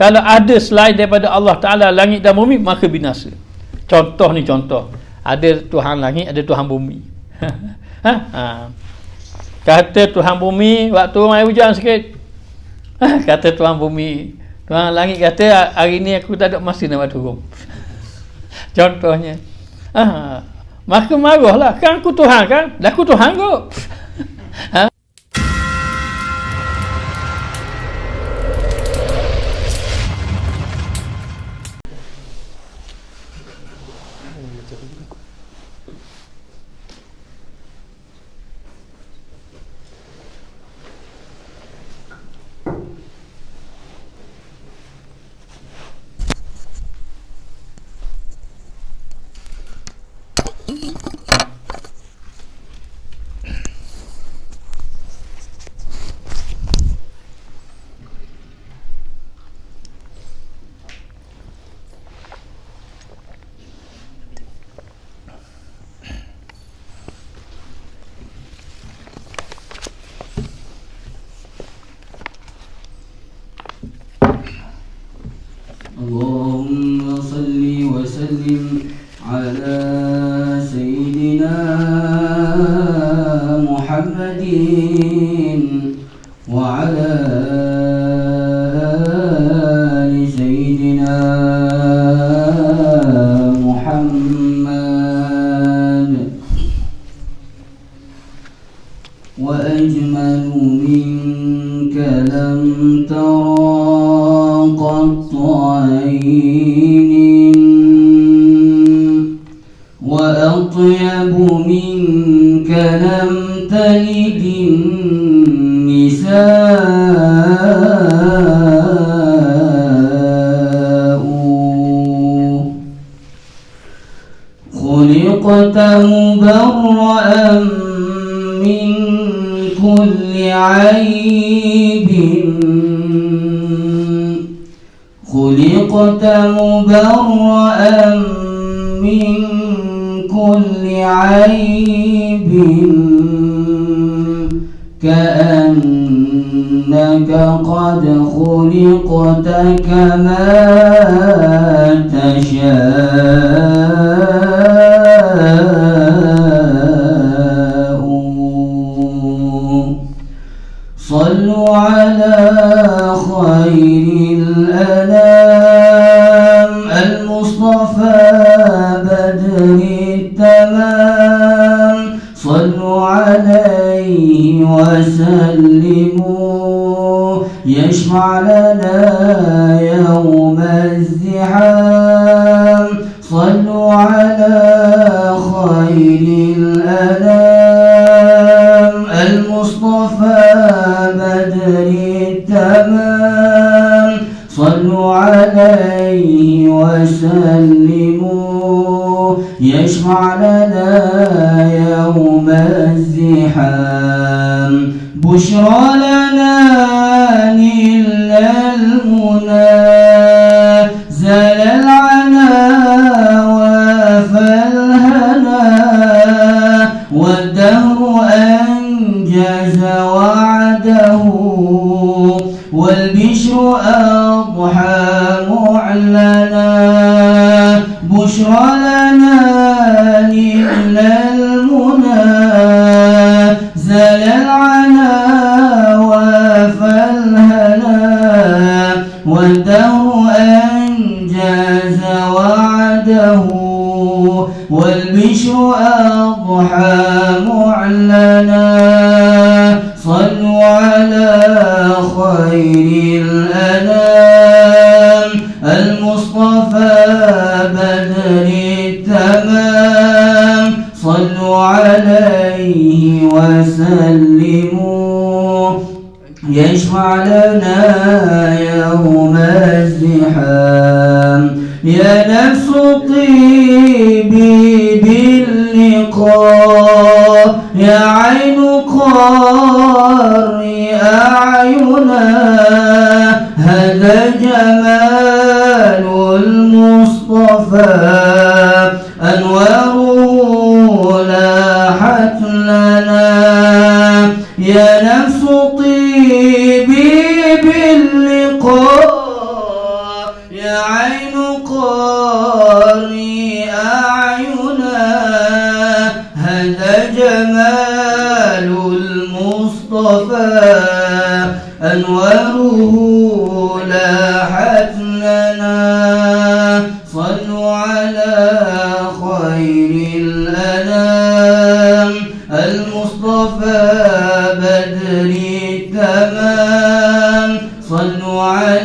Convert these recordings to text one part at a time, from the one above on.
Kalau ada selain daripada Allah Ta'ala langit dan bumi, maka binasa. Contoh. Ada Tuhan langit, ada Tuhan bumi. Kata Tuhan bumi waktu mai hujan sikit. Kata Tuhan bumi, Tuhan langit kata hari ni aku tak ada masa nak buat turun. Contohnya. Maka marahlah, kan aku Tuhan kan? Dah aku Tuhan kot. اللهم صل وسلم على سيدنا محمد وعلى آل سيدنا محمد. وأجمل منك لم ترى قط عين، وأطيب منك لم تلد النساء. خلقت مبرأ من كل عيب، خلقت مبرأ من كل عيب، كأنك قد خلقت كما تشاء. صلوا على خير الأنام المصطفى بدر التمام. صلوا عليه وسلموا يشفع لنا يوم الزحام. صلوا على خير الأنام المصطفى بدر التمام. صلوا عليه وسلموا يشفع لنا يوم الزحام. بشرى لنا نيل المنى، زال العنا وفالهنا، والدهر أنجز وعده، والبشر أضحى معلنا. بشرى لنا نيل المنى، زال العنا وفالهنا، والدهر أنجز وعده، والبشر أضحى معلنا. صلوا على خير الأنام المصطفى بدر التمام. صلوا عليه وسلموا يشفع لنا يوم الزحام. يا نفس طيبي باللقاء، يا عين قاري أعينا، هذا جمال المصطفى أنواره لاحت لنا. يا نفس طيبي باللقاء،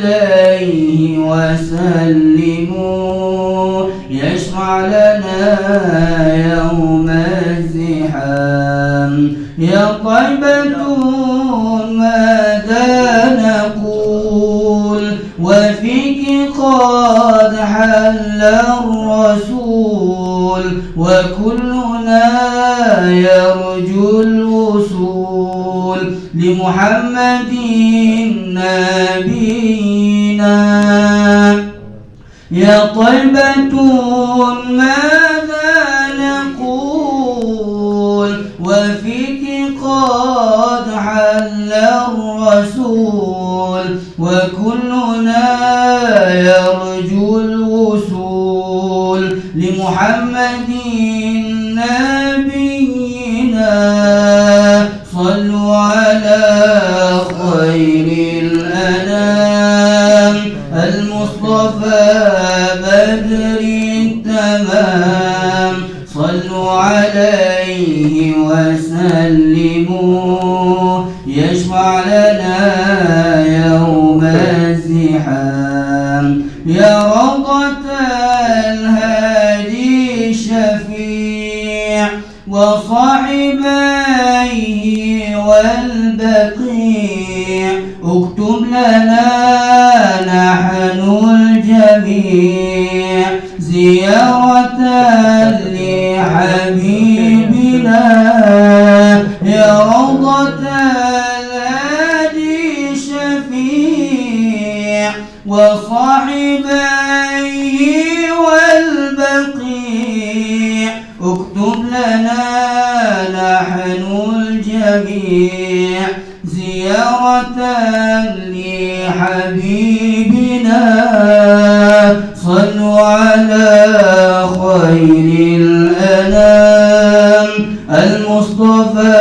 عليه وسلموا يشفع لنا يوم الزحام يا طيبة ماذا نقول وفيك قد حل الرسول وكلنا يرجو الوصول لمحمد نبينا يا طيبة ماذا نقول وفيك قد حل الرسول وكلنا يرجو الوصول لمحمد نبينا صلوا على خير الأنام المصطفى بدر التمام صلوا عليه وسلموا يشفع لنا يوم الزحام يا روضة الهادي الشفيع وصاحبيه والبقيع اكتب لنا نحن الجميع زيارة لحبيبنا يا روضة الهادي الشفيع وصاحبيه والبقيع اكتب لنا نحن الجميع زيارة لحبيبنا صلوا على خير الأنام المصطفى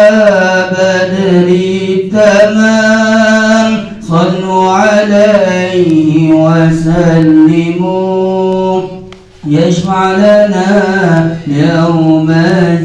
بدر التمام صلوا عليه وسلموا يشفع لنا يوم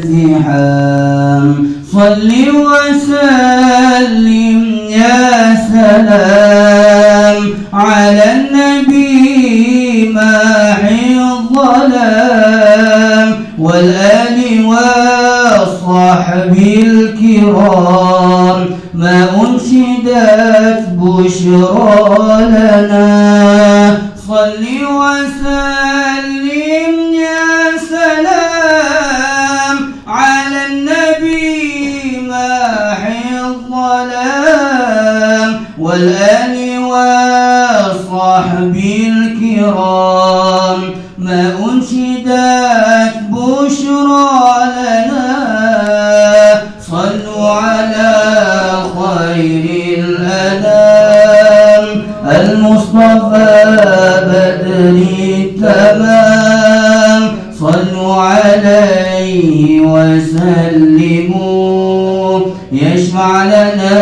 الزحام صل وسلم يا سلام على النبي ماحي الظلام والآل والصحب الكرام ما أنشدت بشرى لنا صل وسلم يا سلام على النبي ماحي الظلام والآل والصحب الكرام ما أنشدت بشرى لنا صلوا على خير الأنام المصطفى بدر التمام صلوا عليه وسلموا يشفع لنا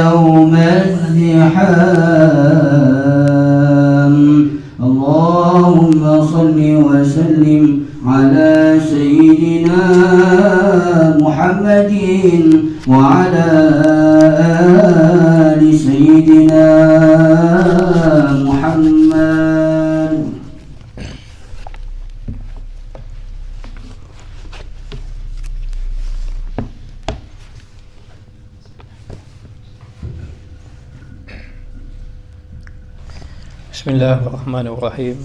يوم الزحام اللهم صل وسلم على سيدنا محمد وعلى آل سيدنا محمد Bismillahirrahmanirrahim.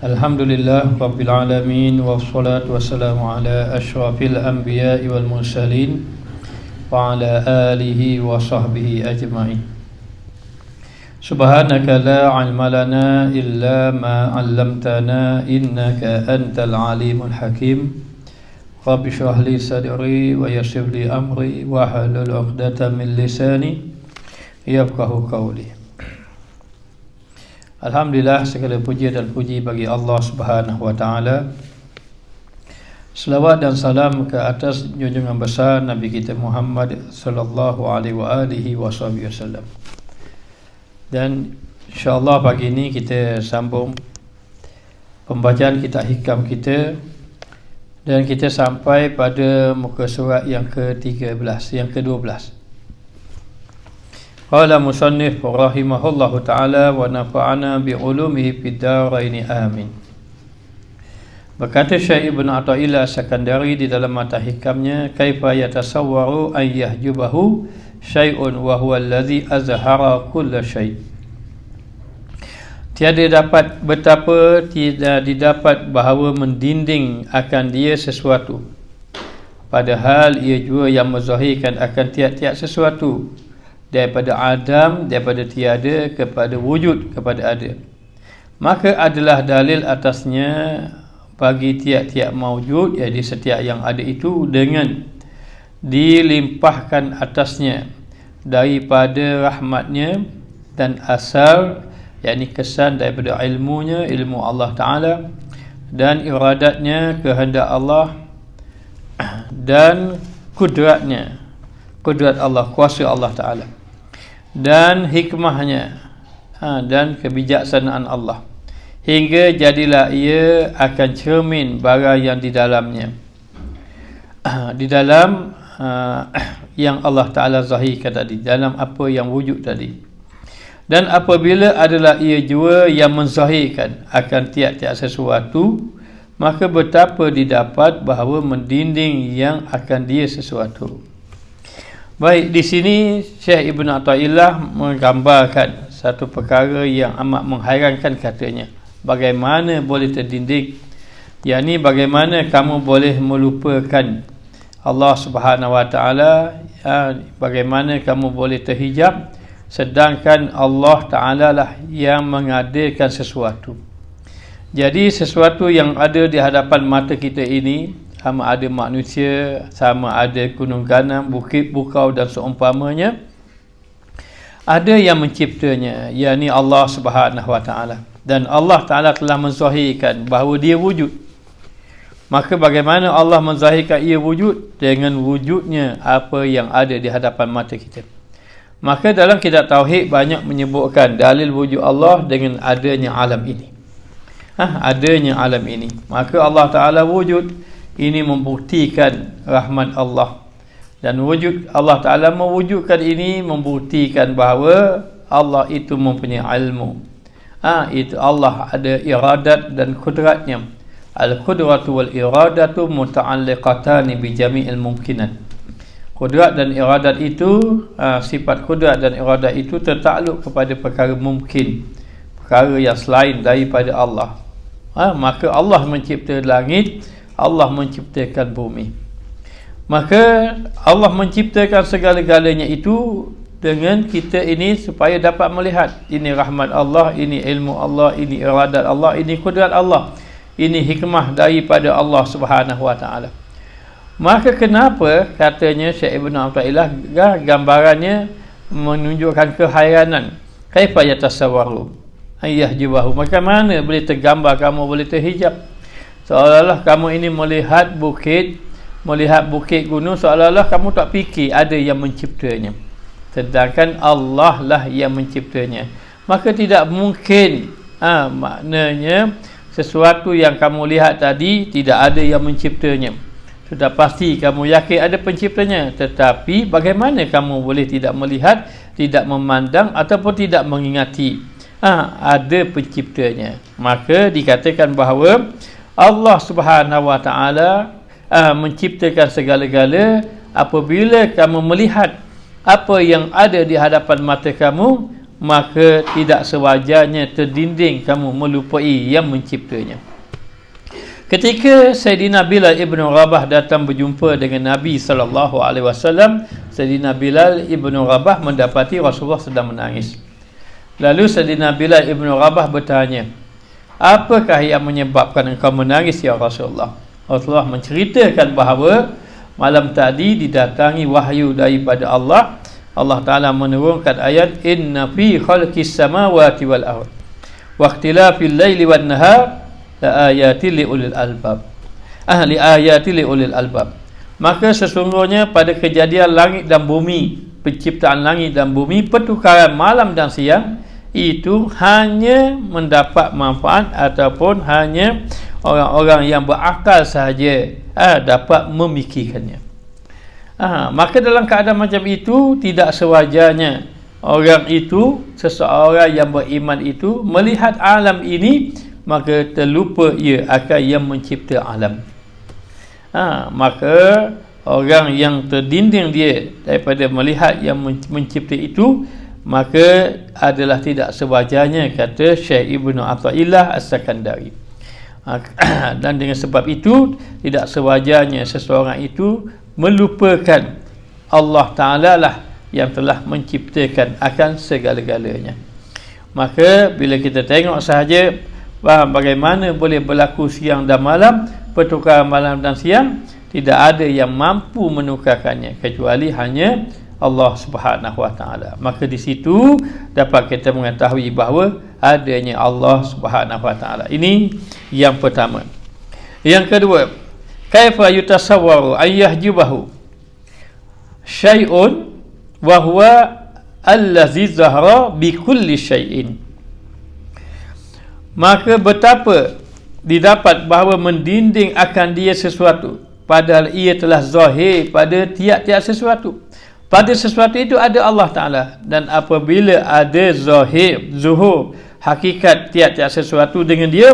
Alhamdulillah Rabbil Alamin. Wassalatu wassalamu ala ashrafil anbiya'i wal mursalin wa ala alihi wa sahbihi ajma'in. Subhanaka la ilma lana illa ma 'allamtana innaka antal alimul hakim. Rabbi shrah li sadri wa yassir li amri wa hlul 'uqdatam min lisani yafqahu qawli. Alhamdulillah, segala puji dan puji bagi Allah Subhanahu wa taala. Selawat dan salam ke atas junjungan besar Nabi kita Muhammad sallallahu alaihi wasallam. Dan insya-Allah pagi ini kita sambung pembacaan kitab hikam kita dan kita sampai pada muka surat yang ke-13, yang ke-12. Qala musannif rahimahullahu ta'ala wa nafa'ana bi'ulumihi fid dharain amin. Berkata Syekh Ibn Athaillah Sakandari di dalam mata hikamnya, kaifa yatasawwaru an yahjubahu syai'un wa huwa alladhi azhara kulla syai'. Tiada dapat, betapa tidak didapat bahawa mendinding akan dia sesuatu, padahal ia juga yang menzahirkan akan tiap-tiap sesuatu, daripada adam, daripada tiada kepada wujud, kepada ada. Maka adalah dalil atasnya bagi tiap-tiap maujud, iaitu setiap yang ada itu, dengan dilimpahkan atasnya daripada rahmatnya dan asal, yakni kesan daripada ilmunya, ilmu Allah Ta'ala, dan iradatnya, kehendak Allah, dan kudratnya, kudrat Allah, kuasa Allah Ta'ala, dan hikmahnya, dan kebijaksanaan Allah, hingga jadilah ia akan cermin barang yang di dalamnya, di dalam yang Allah Ta'ala zahirkan tadi, dalam apa yang wujud tadi. Dan apabila adalah ia juga yang menzahirkan akan tiap-tiap sesuatu, maka betapa didapat bahawa mendinding yang akan dia sesuatu. Baik, di sini Syekh Ibn Athaillah menggambarkan satu perkara yang amat menghairankan, katanya. Bagaimana boleh terdinding? Yakni bagaimana kamu boleh melupakan Allah Subhanahu Wa Ta'ala, bagaimana kamu boleh terhijab, sedangkan Allah Ta'ala lah yang mengadakan sesuatu. Jadi sesuatu yang ada di hadapan mata kita ini, sama ada manusia, sama ada gunung ganam, bukit, bukau dan seumpamanya, ada yang menciptanya, yakni Allah Subhanahu Wa Ta'ala. Dan Allah Ta'ala telah menzahirkan bahawa dia wujud. Maka bagaimana Allah menzahirkan ia wujud? Dengan wujudnya apa yang ada di hadapan mata kita. Maka dalam kitab Tauhid banyak menyebutkan dalil wujud Allah dengan adanya alam ini. Adanya alam ini. Maka Allah Ta'ala wujud. Ini membuktikan rahmat Allah. Dan wujud Allah Ta'ala mewujudkan ini membuktikan bahawa Allah itu mempunyai ilmu. Itu Allah ada iradat dan kudratnya. Al-qudratu wal iradatu muta'alliqatani bi jami'il mumkinat. Kudrat dan iradat itu, sifat kudrat dan iradat itu tertakluk kepada perkara mungkin, perkara yang selain daripada Allah. Maka Allah mencipta langit, Allah menciptakan bumi. Maka Allah menciptakan segala-galanya itu dengan kita ini supaya dapat melihat ini rahmat Allah, ini ilmu Allah, ini iradat Allah, ini kudrat Allah, ini hikmah daripada Allah Subhanahu Wa Ta'ala. Maka kenapa katanya Syekh Ibn Athaillah gambarannya menunjukkan kehairanan. Kaifa yatasawwaru ayyahjibahu, bagaimana boleh tergambar kamu boleh terhijab, seolah-olah kamu ini melihat bukit gunung, seolah-olah kamu tak fikir ada yang menciptanya, sedangkan Allah lah yang menciptanya. Maka tidak mungkin, maknanya sesuatu yang kamu lihat tadi tidak ada yang menciptanya. Sudah pasti kamu yakin ada penciptanya, tetapi bagaimana kamu boleh tidak melihat, tidak memandang ataupun tidak mengingati ada penciptanya. Maka dikatakan bahawa Allah Subhanahu Wa Ta'ala menciptakan segala-gala. Apabila kamu melihat apa yang ada di hadapan mata kamu, maka tidak sewajarnya terdinding kamu melupai yang menciptanya. Ketika Sayyidina Bilal Ibn Rabah datang berjumpa dengan Nabi SAW, Sayyidina Bilal Ibn Rabah mendapati Rasulullah sedang menangis. Lalu Sayyidina Bilal Ibn Rabah bertanya, apakah yang menyebabkan engkau menangis ya Rasulullah? Rasulullah menceritakan bahawa malam tadi didatangi wahyu daripada Allah. Allah Ta'ala menurunkan ayat, inna fi khalqis samawati wal ardh wa ikhtilafil laili wan nahar la ayatil li ulil albab. Li ulil albab. Maka sesungguhnya pada kejadian langit dan bumi, penciptaan langit dan bumi, pertukaran malam dan siang, itu hanya mendapat manfaat ataupun hanya orang-orang yang berakal sahaja dapat memikirkannya. Maka dalam keadaan macam itu tidak sewajarnya orang itu, seseorang yang beriman itu melihat alam ini, maka terlupa ia akan yang mencipta alam. Maka orang yang terdinding dia daripada melihat yang mencipta itu, maka adalah tidak sewajarnya, kata Syekh Ibnu Athaillah As-Sakandari. Dan dengan sebab itu tidak sewajarnya seseorang itu melupakan Allah Ta'ala lah yang telah menciptakan akan segala-galanya. Maka bila kita tengok sahaja bagaimana boleh berlaku siang dan malam, pertukaran malam dan siang, tidak ada yang mampu menukarkannya kecuali hanya Allah Subhanahu Wa Taala. Maka di situ dapat kita mengetahui bahawa adanya Allah Subhanahu Wa Taala. Ini yang pertama. Yang kedua, kaifa yutasawwaru ayyahjubahu syai'un wa huwa allazi zahara bi kulli syai'in. Maka betapa didapat bahawa mendinding akan dia sesuatu, padahal ia telah zahir pada tiap-tiap sesuatu. Pada sesuatu itu ada Allah Ta'ala, dan apabila ada zuhur hakikat tiap-tiap sesuatu dengan dia,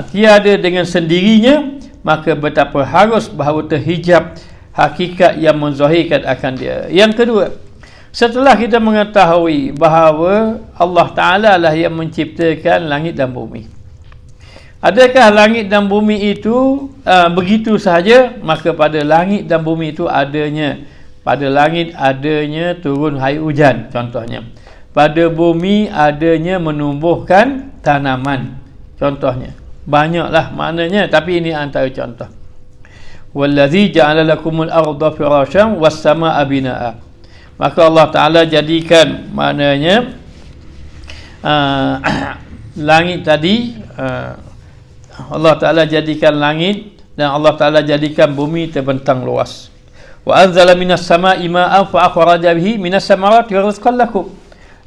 tiada dengan sendirinya, maka betapa harus bahawa terhijab hakikat yang menzahirkan akan dia. Yang kedua, setelah kita mengetahui bahawa Allah Ta'ala lah yang menciptakan langit dan bumi, adakah langit dan bumi itu begitu sahaja? Maka pada langit dan bumi itu adanya, pada langit adanya turun air hujan contohnya, pada bumi adanya menumbuhkan tanaman contohnya. Banyaklah maknanya, tapi ini antara contoh. Wallazi ja'ala lakumul arda firasyan was samaa binaa. Maka Allah Ta'ala jadikan, maknanya langit tadi, Allah Ta'ala jadikan langit, dan Allah Ta'ala jadikan bumi terbentang luas. Wa anzala minas samaa'i ma'an fa akhraja bihi minas samarati rizqan lakum.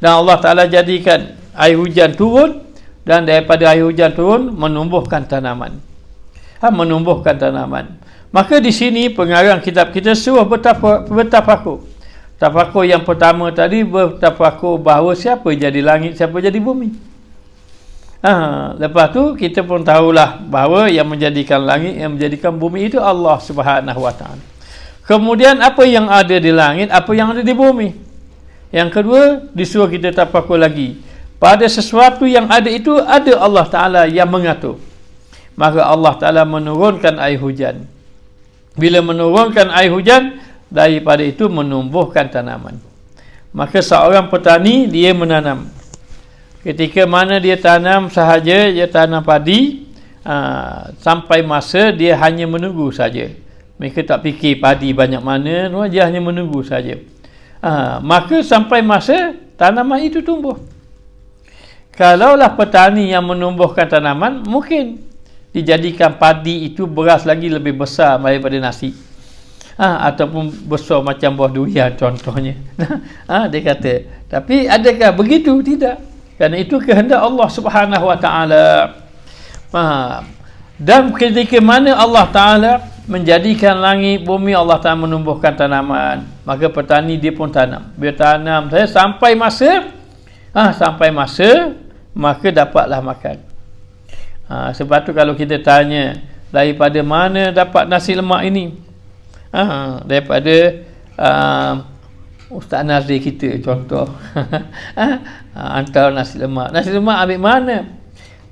Dan Allah Ta'ala jadikan air hujan turun, dan daripada air hujan turun menumbuhkan tanaman. Menumbuhkan tanaman. Maka di sini pengarang kitab kita suruh bertafakur. Tafakur yang pertama tadi, bertafakur bahawa siapa jadi langit, siapa jadi bumi. Lepas tu kita pun tahulah bahawa yang menjadikan langit, yang menjadikan bumi itu Allah Subhanahu Wa Taala. Kemudian apa yang ada di langit, apa yang ada di bumi. Yang kedua, disuruh kita tafakur lagi. Pada sesuatu yang ada itu ada Allah Ta'ala yang mengatur. Maka Allah Ta'ala menurunkan air hujan. Bila menurunkan air hujan, daripada itu menumbuhkan tanaman. Maka seorang petani, dia menanam. Ketika mana dia tanam sahaja, dia tanam padi, sampai masa dia hanya menunggu saja. Mereka tak fikir padi banyak mana, dia hanya menunggu saja. Maka sampai masa tanaman itu tumbuh. Kalaulah petani yang menumbuhkan tanaman, mungkin dijadikan padi itu beras lagi lebih besar daripada nasi. Ataupun besar macam buah durian contohnya. Dia kata, tapi adakah begitu? Tidak. Kerana itu kehendak Allah Subhanahu Wa Taala. Dan ketika mana Allah Ta'ala menjadikan langit, bumi, Allah Ta'ala menumbuhkan tanaman, maka petani dia pun tanam. Dia tanam saya sampai masa maka dapatlah makan. Sebab tu kalau kita tanya, daripada mana dapat nasi lemak ini? Daripada Ustaz Nazir kita contoh. Hantar nasi lemak. Nasi lemak ambil mana?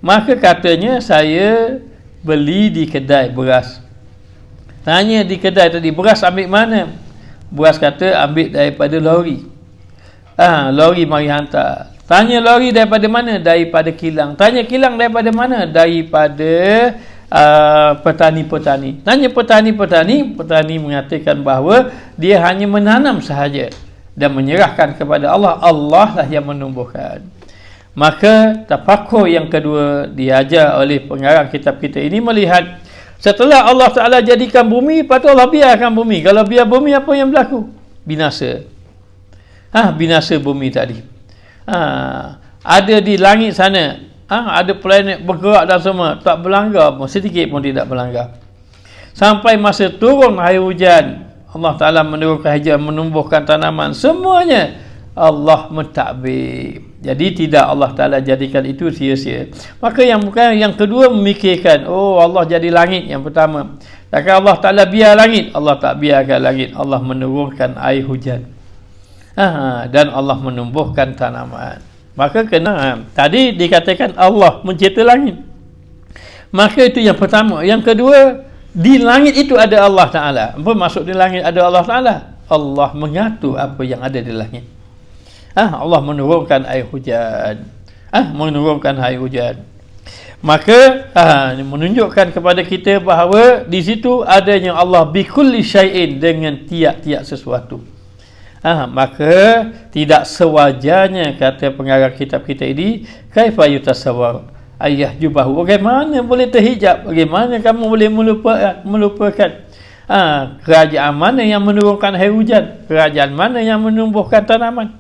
Maka katanya, saya beli di kedai beras. Tanya di kedai tadi, beras ambil mana? Beras kata ambil daripada lori. Lori mari hantar. Tanya lori daripada mana? Daripada kilang. Tanya kilang daripada mana? Daripada petani-petani. Tanya petani mengatakan bahawa dia hanya menanam sahaja dan menyerahkan kepada Allah. Allah lah yang menumbuhkan. Maka tafakur yang kedua diajar oleh pengarang kitab kita ini, melihat setelah Allah Ta'ala jadikan bumi, patut Allah biarkan bumi. Kalau biar bumi, apa yang berlaku? Binasa. Binasa bumi tadi. Ada di langit sana, ada planet bergerak dan semua, tak berlanggar pun, sedikit pun tidak berlanggar. Sampai masa turun air hujan, Allah Ta'ala menurunkan hujan, menumbuhkan tanaman, semuanya Allah mentadbir. Jadi tidak Allah Ta'ala jadikan itu sia-sia. Maka yang kedua memikirkan, oh Allah jadi langit yang pertama. Takkan Allah Ta'ala biar langit? Allah tak biarkan langit. Allah menurunkan air hujan. Dan Allah menumbuhkan tanaman. Maka kena tadi dikatakan Allah mencipta langit. Maka itu yang pertama. Yang kedua, di langit itu ada Allah Ta'ala. Apa maksud di langit ada Allah Ta'ala? Allah mengatur apa yang ada di langit. Allah menurunkan air hujan. Menurunkan air hujan. Maka menunjukkan kepada kita bahawa di situ adanya Allah bikulli syai'in, dengan tiap-tiap sesuatu. Maka tidak sewajarnya, kata pengarang kitab kita ini, kaifa yutasawwar ayah jubahu, bagaimana boleh terhijab, bagaimana kamu boleh melupakan kerajaan mana yang menurunkan air hujan, kerajaan mana yang menumbuhkan tanaman.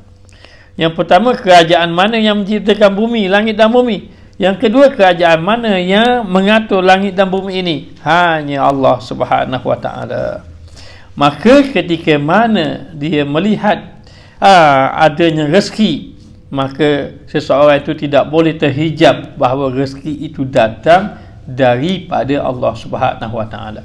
Yang pertama, kerajaan mana yang menciptakan bumi, langit dan bumi. Yang kedua, kerajaan mana yang mengatur langit dan bumi ini? Hanya Allah Subhanahu wa ta'ala. Maka ketika mana dia melihat adanya rezeki, maka seseorang itu tidak boleh terhijab bahawa rezeki itu datang daripada Allah Subhanahu wa ta'ala.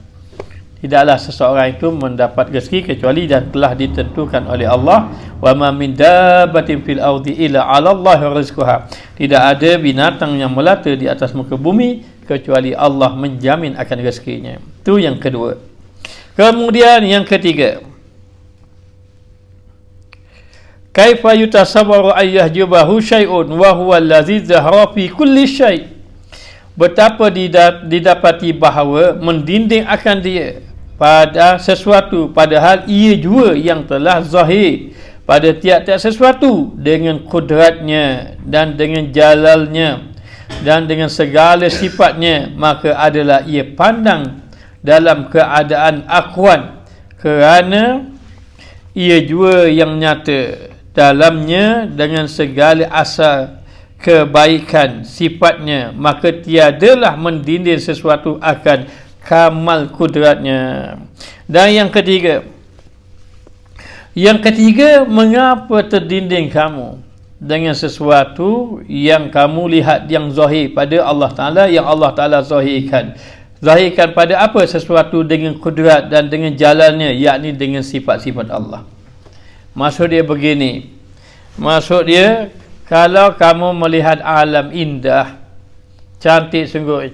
Tidaklah seseorang itu mendapat rezeki kecuali dan telah ditentukan oleh Allah. Wa ma min dabbatin fil ardi illa 'ala Allahi rizquha. Tidak ada binatang yang melata di atas muka bumi kecuali Allah menjamin akan rezekinya. Itu yang kedua. Kemudian yang ketiga, kaifa yutasawwaru ayyahjubahu syai'un wa huwa allazi zahara fi kulli syai'. Betapa didapati bahawa mendinding akan dia pada sesuatu, padahal ia juga yang telah zahir pada tiap-tiap sesuatu dengan kudratnya dan dengan jalalnya dan dengan segala sifatnya. Maka adalah ia pandang dalam keadaan akhwan, kerana ia juga yang nyata dalamnya dengan segala asal kebaikan sifatnya. Maka tiadalah mendinding sesuatu akan kamal kudratnya. Dan yang ketiga, mengapa terdinding kamu dengan sesuatu yang kamu lihat yang zahir pada Allah Ta'ala, yang Allah Ta'ala zahirkan pada apa? Sesuatu dengan kudrat dan dengan jalannya, yakni dengan sifat-sifat Allah. Maksud dia begini, maksud dia, kalau kamu melihat alam indah, cantik sungguh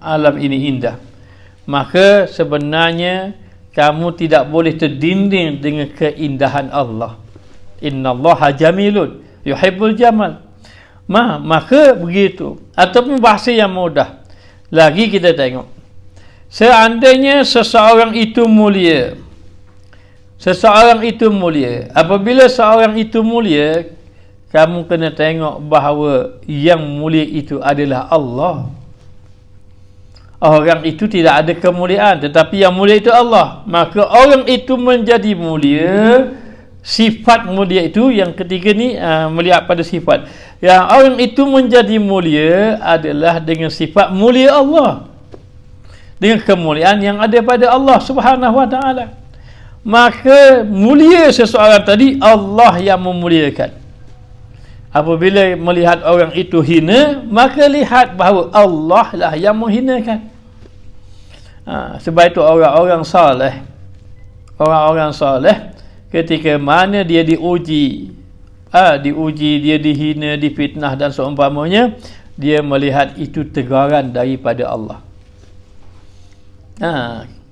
alam ini indah, maka sebenarnya kamu tidak boleh terdinding dengan keindahan Allah. Innallaha jamilun yuhibbul jamal. Maka begitu. Ataupun bahasa yang mudah lagi, kita tengok, seandainya seseorang itu mulia, apabila seorang itu mulia, kamu kena tengok bahawa yang mulia itu adalah Allah. Orang itu tidak ada kemuliaan, tetapi yang mulia itu Allah. Maka orang itu menjadi mulia. Sifat mulia itu, yang ketiga ni melihat pada sifat. Yang orang itu menjadi mulia adalah dengan sifat mulia Allah, dengan kemuliaan yang ada pada Allah Subhanahu wa ta'ala. Maka mulia seseorang tadi, Allah yang memuliakan. Apabila melihat orang itu hina, maka lihat bahawa Allah lah yang menghinakan. Sebab itu orang-orang saleh ketika mana dia diuji, dia dihina, difitnah dan seumpamanya, dia melihat itu teguran daripada Allah.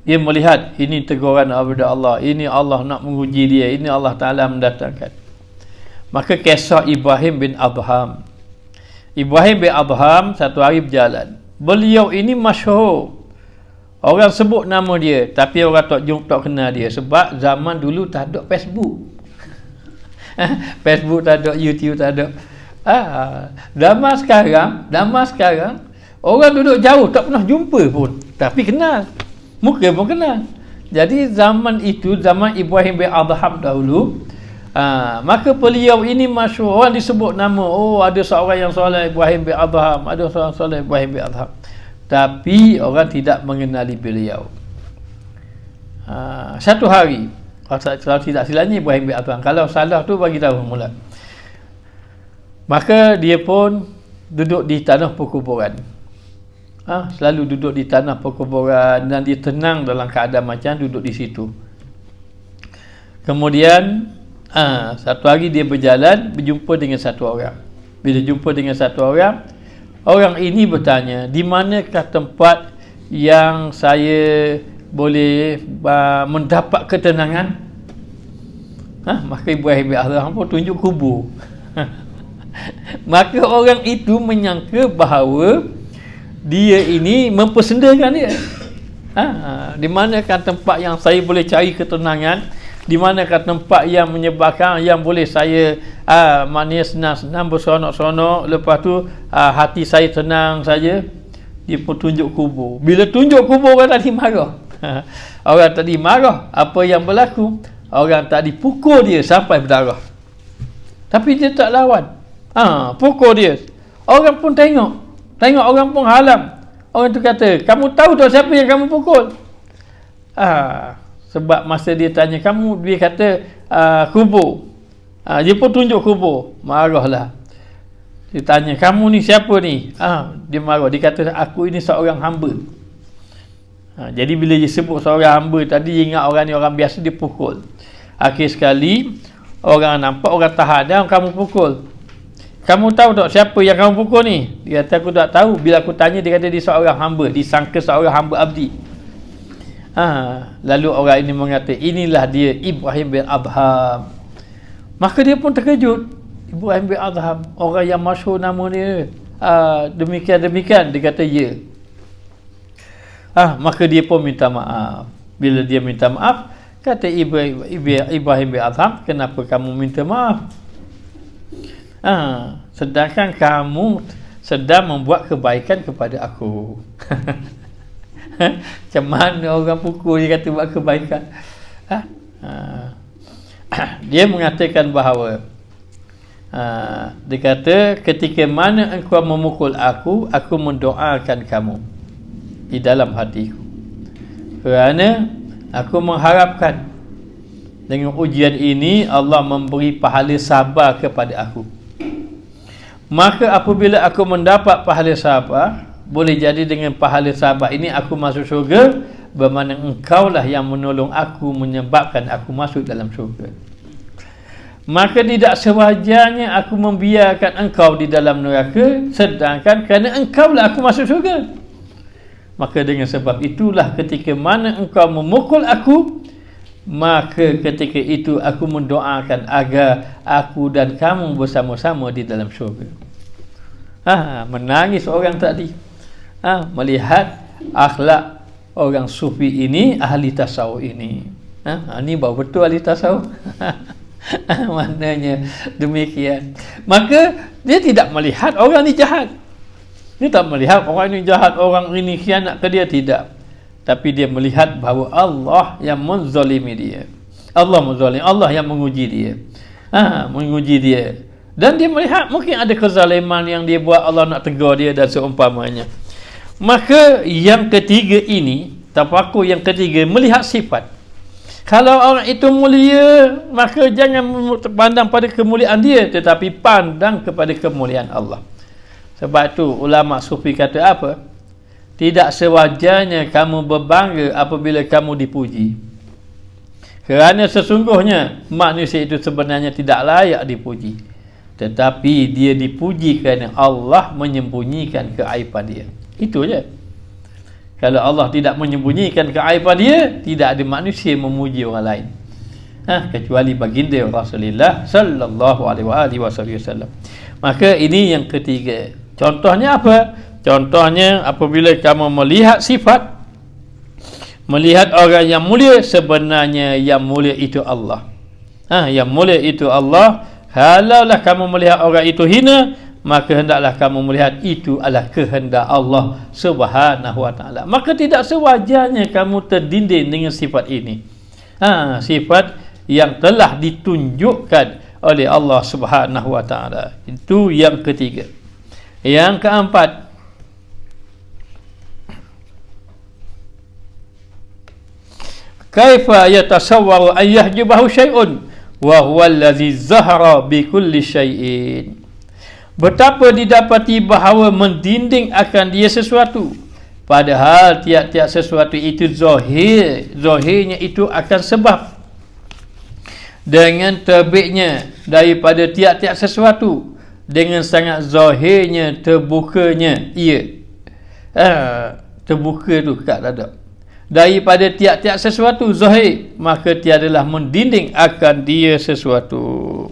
Dia melihat ini teguran daripada Allah, ini Allah nak menguji dia, ini Allah Ta'ala mendatangkan. Maka kisah Ibrahim bin Adham, satu hari berjalan. Beliau ini masyhur, orang sebut nama dia, tapi orang tak kenal dia. Sebab zaman dulu tak ada Facebook. Facebook tak ada, YouTube tak ada. Zaman sekarang orang duduk jauh, tak pernah jumpa pun, tapi kenal, muka pun kenal. Jadi zaman itu, zaman Ibrahim bin Adham dahulu, maka beliau ini masyhur, orang disebut nama, ada seorang yang soleh Ibrahim bin Adham, ada seorang soleh Ibrahim bin Adham, tapi orang tidak mengenali beliau. Satu hari Kalau tidak silapnya Ibrahim bin Adham. Kalau salah tu bagi tahu mula. Maka dia pun duduk di tanah perkuburan. Selalu duduk di tanah perkuburan dan dia tenang dalam keadaan macam duduk di situ. Kemudian satu hari dia berjalan berjumpa dengan satu orang. Bila jumpa dengan satu orang, orang ini bertanya, di manakah tempat yang saya boleh mendapat ketenangan? Maka Ibrahim bin Adham pun tunjuk kubur. Maka orang itu menyangka bahawa dia ini mempersendakan dia. Di manakah tempat yang saya boleh cari ketenangan? Di manakah tempat yang menyebabkan yang boleh saya maknanya senang-senang berseronok-seronok, lepas tu hati saya tenang saja? Dia pun tunjuk kubur. Bila tunjuk kubur, orang tadi marah. Orang tadi marah. Apa yang berlaku? Orang tadi pukul dia sampai berdarah. Tapi dia tak lawan. Pukul dia. Orang pun tengok orang pun halam. Orang tu kata, kamu tahu tak siapa yang kamu pukul? Sebab masa dia tanya kamu, dia kata kubur. Dia pun tunjuk kubur. Marahlah. Dia tanya, kamu ni siapa ni? Dia marah. Dia kata, aku ini seorang hamba. Jadi bila dia sebut seorang hamba tadi, dia ingat orang ni orang biasa, dia pukul. Akhir sekali orang nampak, orang tahan dia, kamu pukul. Kamu tahu tak siapa yang kamu pukul ni? Dia kata, aku tak tahu. Bila aku tanya, dia kata dia seorang hamba. Disangka seorang hamba abdi. Lalu orang ini mengata, inilah dia Ibrahim bin Adham. Maka dia pun terkejut. Ibrahim bin Adham, orang yang masyhur nama dia, demikian-demikian. Dia kata ya. Maka dia pun minta maaf. Bila dia minta maaf, kata Ibrahim bin Adham, kenapa kamu minta maaf? Sedangkan kamu sedang membuat kebaikan kepada aku. Macam mana orang pukul dia kata buat kebaikan? Dia mengatakan bahawa dia kata, ketika mana engkau memukul aku mendoakan kamu di dalam hatiku, kerana aku mengharapkan dengan ujian ini Allah memberi pahala sabar kepada aku. Maka apabila aku mendapat pahala sabar, boleh jadi dengan pahala sabar ini aku masuk syurga, bermakna engkaulah yang menolong aku, menyebabkan aku masuk dalam syurga. Maka tidak sewajarnya aku membiarkan engkau di dalam neraka, sedangkan kerana engkaulah aku masuk syurga. Maka dengan sebab itulah ketika mana engkau memukul aku, maka ketika itu aku mendoakan agar aku dan kamu bersama-sama di dalam syurga. Menangis orang tadi. Melihat akhlak orang sufi ini, ahli tasawuf ini. Ini baru betul ahli tasawuf. Maknanya demikian. Maka dia tidak melihat orang ni jahat. Dia tak melihat orang ini jahat, orang ini khianat ke dia, tidak. Tapi dia melihat bahawa Allah yang menzalimi dia. Allah menzalim, Allah yang menguji dia. Menguji dia. Dan dia melihat mungkin ada kezaliman yang dia buat, Allah nak tegur dia dan seumpamanya. Maka yang ketiga ini, tafakur yang ketiga, melihat sifat. Kalau orang itu mulia, maka jangan pandang pada kemuliaan dia, tetapi pandang kepada kemuliaan Allah. Sebab itu ulama sufi kata apa? Tidak sewajarnya kamu berbangga apabila kamu dipuji. Kerana sesungguhnya manusia itu sebenarnya tidak layak dipuji. Tetapi dia dipuji kerana Allah menyembunyikan keaiban dia. Itu je. Kalau Allah tidak menyembunyikan keaiban dia, tidak ada manusia memuji orang lain. Kecuali baginda Rasulullah sallallahu alaihi wasallam. Maka ini yang ketiga. Contohnya apa? Contohnya apabila kamu melihat sifat, melihat orang yang mulia, sebenarnya yang mulia itu Allah. Yang mulia itu Allah. Kalaulah kamu melihat orang itu hina, maka hendaklah kamu melihat itu adalah kehendak Allah Subhanahu wa taala. Maka tidak sewajarnya kamu terdinding dengan sifat ini. Sifat yang telah ditunjukkan oleh Allah Subhanahu wa taala. Itu yang ketiga. Yang keempat, kaifa yatasawwaru an yahjubahu syai'un wa huwa allazi zahara bi kulli syai'in. Betapa didapati bahawa mendinding akan dia sesuatu, padahal tiap-tiap sesuatu itu zahirnya itu akan sebab. Dengan terbitnya daripada tiap-tiap sesuatu, dengan sangat zahirnya terbukanya ia, terbuka tu kat dada, daripada tiap-tiap sesuatu zahir, maka tiadalah mendinding akan dia sesuatu.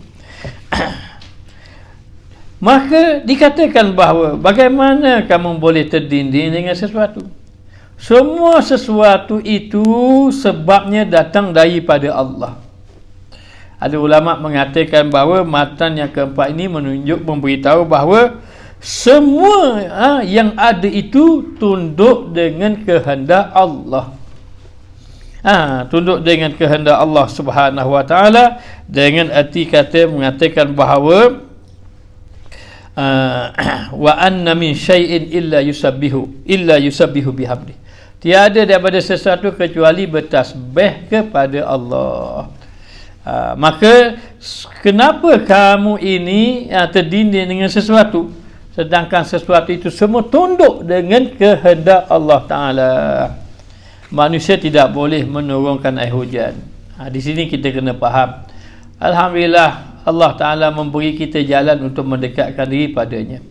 Maka dikatakan bahawa bagaimana kamu boleh terdinding dengan sesuatu? Semua sesuatu itu sebabnya datang daripada Allah. Ada ulama mengatakan bahawa matan yang keempat ini memberitahu bahawa semua yang ada itu tunduk dengan kehendak Allah. Tunduk dengan kehendak Allah Subhanahu wa taala, dengan arti kata mengatakan bahawa wa anna min syai'in illa yusabbihu bihamdi. Tiada daripada sesuatu kecuali bertasbih kepada Allah. Maka kenapa kamu ini terdinding dengan sesuatu, sedangkan sesuatu itu semua tunduk dengan kehendak Allah Ta'ala? Manusia tidak boleh menurunkan air hujan. Di sini kita kena faham. Alhamdulillah, Allah Ta'ala memberi kita jalan untuk mendekatkan diri padanya.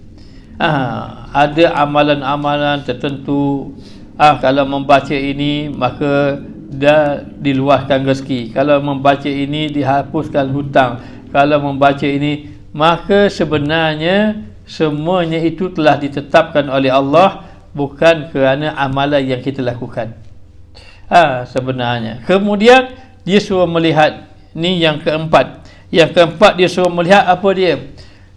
Ada amalan-amalan tertentu, kalau membaca ini maka dah diluaskan rezeki, kalau membaca ini dihapuskan hutang, kalau membaca ini, maka sebenarnya semuanya itu telah ditetapkan oleh Allah, bukan kerana amalan yang kita lakukan. Sebenarnya kemudian dia suruh melihat, ni yang keempat. Yang keempat dia suruh melihat apa dia?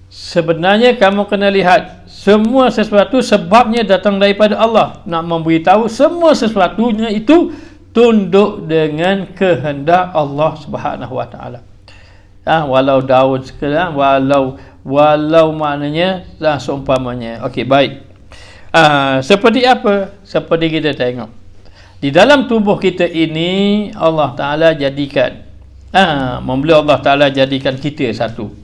Sebenarnya kamu kena lihat semua sesuatu sebabnya datang daripada Allah. Nak memberitahu semua sesuatunya itu tunduk dengan kehendak Allah Subhanahu wa taala. Walau daun sekarang, walau maknanya seumpamanya. Okey, baik. Seperti apa? Seperti kita tengok di dalam tubuh kita ini, Allah Taala jadikan, membeli Allah Taala jadikan kita satu.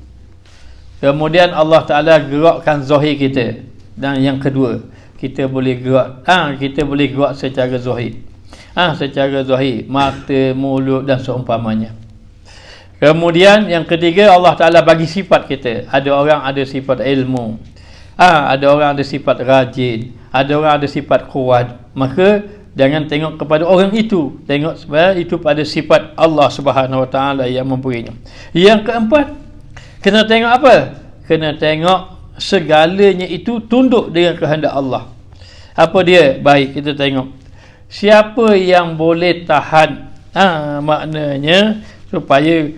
Kemudian Allah Taala gerakkan zahir kita, dan yang kedua, kita boleh gerak, kita boleh gerak secara zahir. Secara zahir, mata, mulut dan seumpamanya. Kemudian yang ketiga, Allah Ta'ala bagi sifat kita. Ada orang ada sifat ilmu, ada orang ada sifat rajin, ada orang ada sifat kuat. Maka jangan tengok kepada orang itu, tengok sebenarnya itu pada sifat Allah Subhanahu Wa Ta'ala yang memberinya. Yang keempat, kena tengok apa? Kena tengok segalanya itu tunduk dengan kehendak Allah. Apa dia? Baik, kita tengok siapa yang boleh tahan, maknanya supaya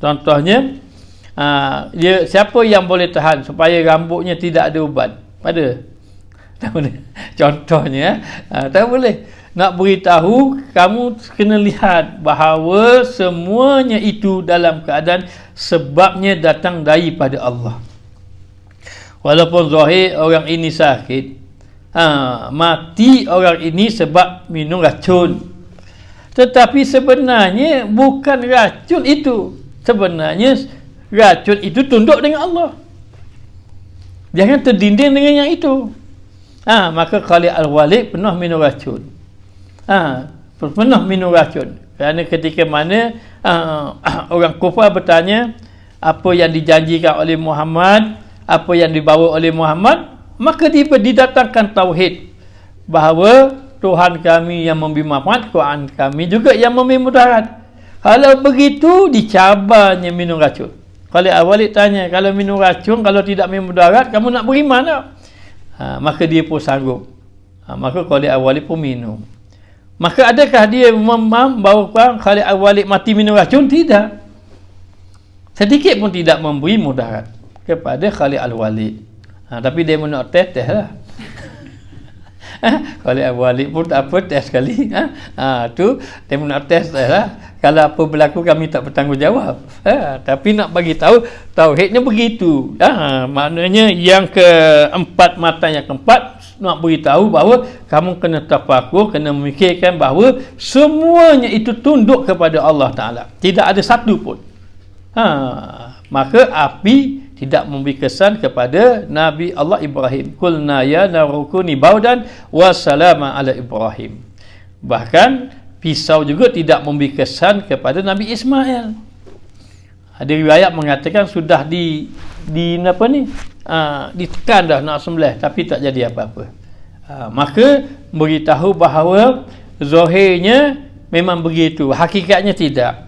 contohnya, dia siapa yang boleh tahan supaya rambutnya tidak ada uban? Ada? Tak boleh. Contohnya, tak boleh. Nak beritahu, kamu kena lihat bahawa semuanya itu dalam keadaan sebabnya datang daripada Allah. Walaupun zahir orang ini sakit, mati orang ini sebab minum racun, tetapi sebenarnya bukan racun itu. Sebenarnya racun itu tunduk dengan Allah. Jangan terdinding dengan yang itu. Maka Khalid Al-Walid pernah minum racun. Pernah minum racun. Kerana ketika mana orang kufar bertanya apa yang dijanjikan oleh Muhammad, apa yang dibawa oleh Muhammad, maka didatangkan tauhid bahawa Tuhan kami yang memberi manfaat, Quran kami juga yang memberi mudarat. Kalau begitu, dicabarnya minum racun. Khalid Al-Walid tanya, kalau minum racun, kalau tidak minum mudarat, kamu nak beriman tak? Maka dia pun sanggup. Maka Khalid Al-Walid pun minum. Maka adakah dia bahawa Khalid Al-Walid mati minum racun? Tidak. Sedikit pun tidak memberi mudarat kepada Khalid Al-Walid. Tapi dia nak test lah. Khalid Al-Walid pun tak apa, test sekali. Tu dia nak test lah. Kalau apa berlaku, kami tak bertanggungjawab. Tapi nak bagi tahu tauhidnya begitu. Maknanya yang keempat, mata yang keempat nak beritahu bahawa kamu kena tafakur, kena memikirkan bahawa semuanya itu tunduk kepada Allah Ta'ala, tidak ada satu pun. Maka api tidak memberi kesan kepada Nabi Allah Ibrahim. Qulna ya narukuni baudan wassalama ala Ibrahim. Bahkan pisau juga tidak memberi kesan kepada Nabi Ismail. Ada riwayat mengatakan sudah ditekan dah nak sembelih tapi tak jadi apa-apa. Maka beritahu bahawa zahirnya memang begitu, hakikatnya tidak.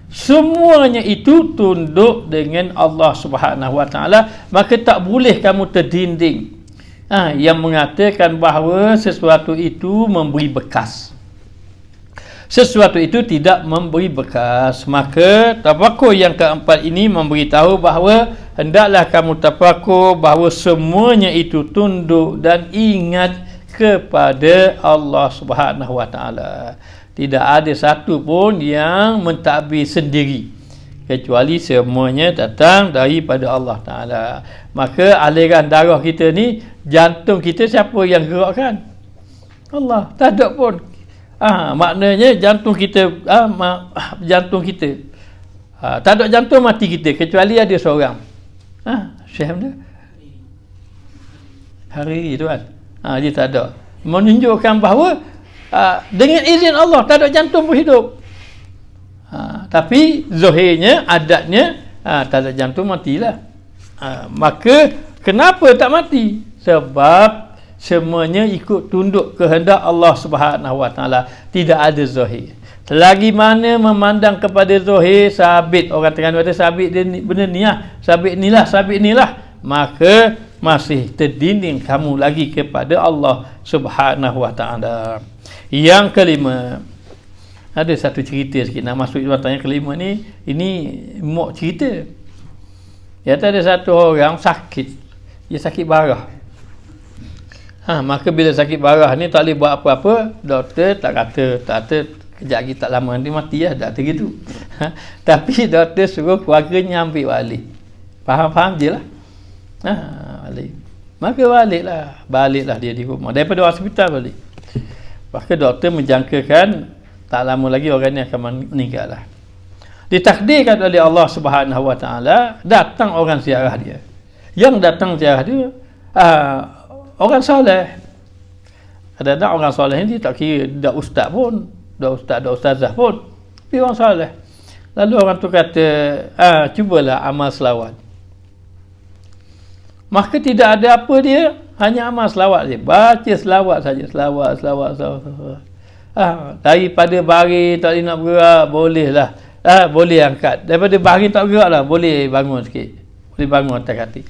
Semuanya itu tunduk dengan Allah Subhanahu Wa Taala, maka tak boleh kamu terdinding yang mengatakan bahawa sesuatu itu memberi bekas. Sesuatu itu tidak memberi bekas. Maka tafakur yang keempat ini memberitahu bahawa hendaklah kamu tafakur bahawa semuanya itu tunduk dan ingat kepada Allah Subhanahu Wa Taala. Tidak ada satu pun yang mentadbir sendiri, kecuali semuanya datang daripada Allah Ta'ala. Maka aliran darah kita ni, jantung kita siapa yang gerakkan? Allah. Tak ada pun. Maknanya jantung kita tak ada jantung mati kita, kecuali ada seorang. Syekh mana? Hari tu kan. Dia tak ada. Menunjukkan bahawa dengan izin Allah tak ada jantung berhidup. Tapi zahirnya, adatnya tak ada jantung, matilah. Maka kenapa tak mati? Sebab semuanya ikut tunduk kehendak Allah Subhanahu Wa Taala. Tidak ada zahir. Selagi mana memandang kepada zahir, sabit, orang Terengganu ada sabit dia benda ni lah, sabit ni lah, maka masih terdinding kamu lagi kepada Allah Subhanahu Wa Taala. Yang kelima, ada satu cerita sikit nak masuk jawatan yang kelima ni. Ini mok cerita. Ada satu orang sakit, dia sakit barah. Maka bila sakit barah ni tak boleh buat apa-apa, doktor tak kata kejap lagi tak lama nanti mati lah, tak kata gitu. Tapi doktor suruh keluarganya ambil balik. Faham je lah. Balik. Maka baliklah dia di rumah daripada hospital balik. Maka doktor menjangkakan tak lama lagi orang ni akan meninggal lah. Ditakdirkan oleh Allah Subhanahu Wa Taala, datang orang ziarah dia. Yang datang ziarah dia orang soleh. Ada orang soleh ni tak kira dah ustaz pun, dah ustazah pun, tapi orang soleh. Lalu orang tu kata, cubalah amal selawat. Maka tidak ada apa dia, hanya amal selawat je. Baca selawat saja, selawat. Daripada baring tak boleh nak bergerak, bolehlah. Boleh angkat. Daripada baring tak bergerak lah, boleh bangun sikit. Boleh bangun atas kaki.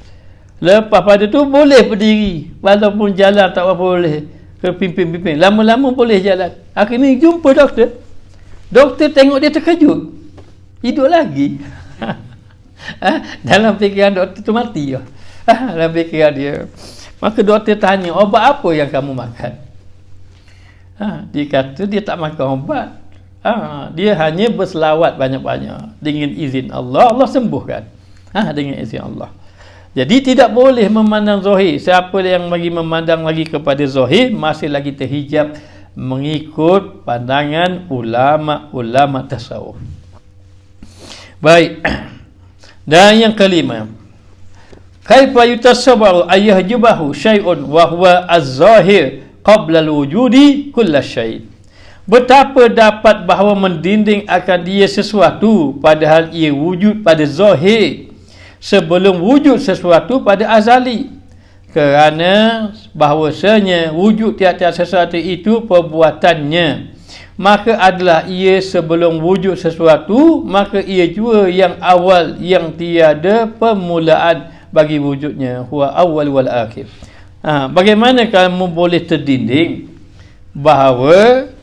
Lepas pada tu boleh berdiri. Walaupun jalan tak apa boleh. Ke pimpin. Lama-lama boleh jalan. Akhirnya jumpa doktor. Doktor tengok dia terkejut. Hidup lagi. Dalam fikiran doktor tu mati lah. Dalam fikiran dia. Maka doktor tanya, obat apa yang kamu makan? Dia kata dia tak makan obat. Dia hanya berselawat banyak-banyak. Dengan izin Allah, Allah sembuhkan. Dengan izin Allah. Jadi tidak boleh memandang zahir. Siapa yang bagi memandang lagi kepada zahir, masih lagi terhijab mengikut pandangan ulama-ulama tasawuf. Baik. Dan yang kelima, kaifa yutasawwaru ayyahjubahu syai'un wa huwa az-zahir qabla al-wujudi kullasyai'. Betapa dapat bahawa mendinding akan dia sesuatu padahal ia wujud pada zahir sebelum wujud sesuatu pada azali. Kerana bahawasanya wujud tiap-tiap sesuatu itu perbuatannya, maka adalah ia sebelum wujud sesuatu, maka ia juga yang awal yang tiada permulaan bagi wujudnya. Huwa awal wal akhir. Bagaimana kamu boleh terdinding bahawa